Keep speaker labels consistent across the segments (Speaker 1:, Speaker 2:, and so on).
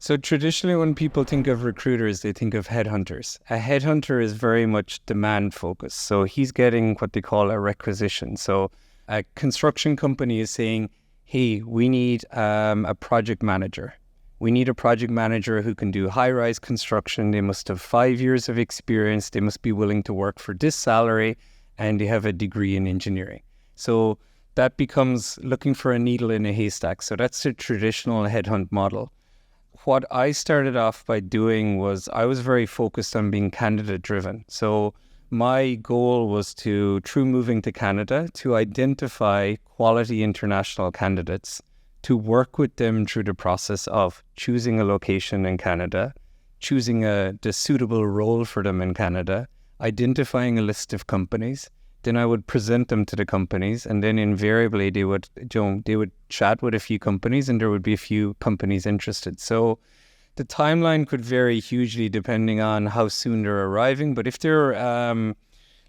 Speaker 1: So traditionally when people think of recruiters, they think of headhunters. A headhunter is very much demand focused. So he's getting what they call a requisition. So a construction company is saying, hey, we need a project manager. We need a project manager who can do high-rise construction. They must have 5 years of experience. They must be willing to work for this salary, and they have a degree in engineering. So that becomes looking for a needle in a haystack. So that's the traditional headhunt model. What I started off by doing was I was very focused on being candidate driven. So my goal was to, through moving to Canada, to identify quality international candidates, to work with them through the process of choosing a location in Canada, choosing the suitable role for them in Canada, identifying a list of companies. Then I would present them to the companies, and then invariably they would chat with a few companies, and there would be a few companies interested. So the timeline could vary hugely depending on how soon they're arriving. But if they're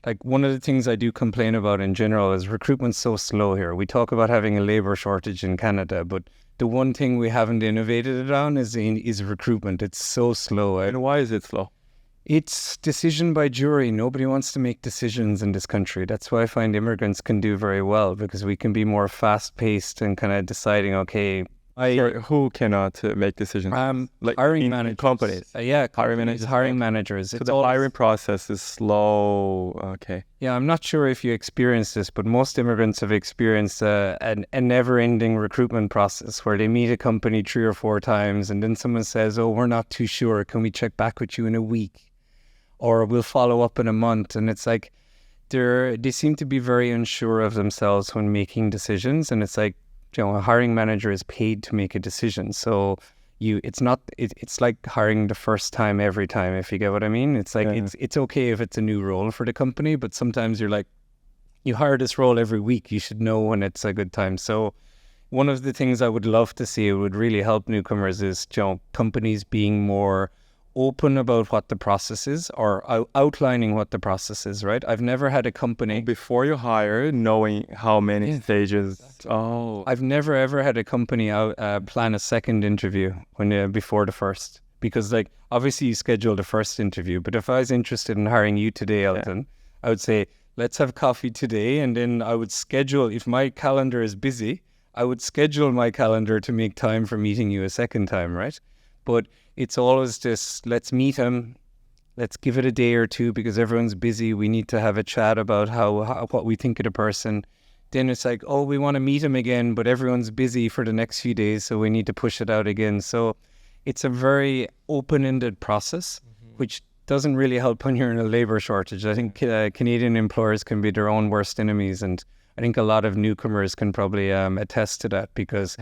Speaker 1: like, one of the things I do complain about in general is recruitment's so slow here. We talk about having a labor shortage in Canada, but the one thing we haven't innovated on is recruitment. It's so slow.
Speaker 2: And why is it slow?
Speaker 1: It's decision by jury. Nobody wants to make decisions in this country. That's why I find immigrants can do very well, because we can be more fast-paced and kind of deciding, okay...
Speaker 2: Sorry, who cannot make decisions?
Speaker 1: Like hiring managers.
Speaker 2: Companies.
Speaker 1: Hiring managers.
Speaker 2: So the hiring process is slow. Okay.
Speaker 1: Yeah, I'm not sure if you experienced this, but most immigrants have experienced a never-ending recruitment process where they meet a company 3 or 4 times, and then someone says, oh, we're not too sure. Can we check back with you in a week? Or we'll follow up in a month. And it's like they seem to be very unsure of themselves when making decisions. And it's like, a hiring manager is paid to make a decision. So it's like hiring the first time every time, if you get what I mean. It's like, it's okay if it's a new role for the company, but sometimes you're like, you hire this role every week. You should know when it's a good time. So one of the things I would love to see, it would really help newcomers, is companies being more open about what the process is, or outlining what the process is, right? I've never had a company...
Speaker 2: Before you hire, knowing how many stages... Exactly. Oh.
Speaker 1: I've never ever had a company plan a second interview before the first. Because like, obviously you schedule the first interview, but if I was interested in hiring you today, Elton, I would say, let's have coffee today, and then I would schedule, if my calendar is busy, I would schedule my calendar to make time for meeting you a second time, right? But it's always just, let's meet him, let's give it a day or two because everyone's busy. We need to have a chat about what we think of the person. Then it's like, oh, we want to meet him again, but everyone's busy for the next few days, so we need to push it out again. So it's a very open-ended process, which doesn't really help when you're in a labor shortage. I think Canadian employers can be their own worst enemies, and I think a lot of newcomers can probably attest to that, because...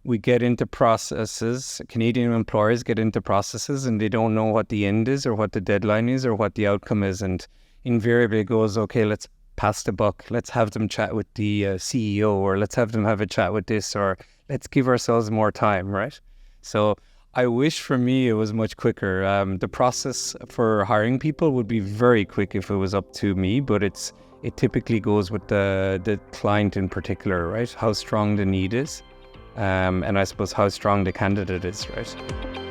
Speaker 1: we get into processes, Canadian employers get into processes, and they don't know what the end is or what the deadline is or what the outcome is. And invariably it goes, okay, let's pass the buck. Let's have them chat with the CEO, or let's have them have a chat with this, or let's give ourselves more time, right? So I wish for me it was much quicker. The process for hiring people would be very quick if it was up to me, but it typically goes with the client in particular, right? How strong the need is. And I suppose how strong the candidate is, right?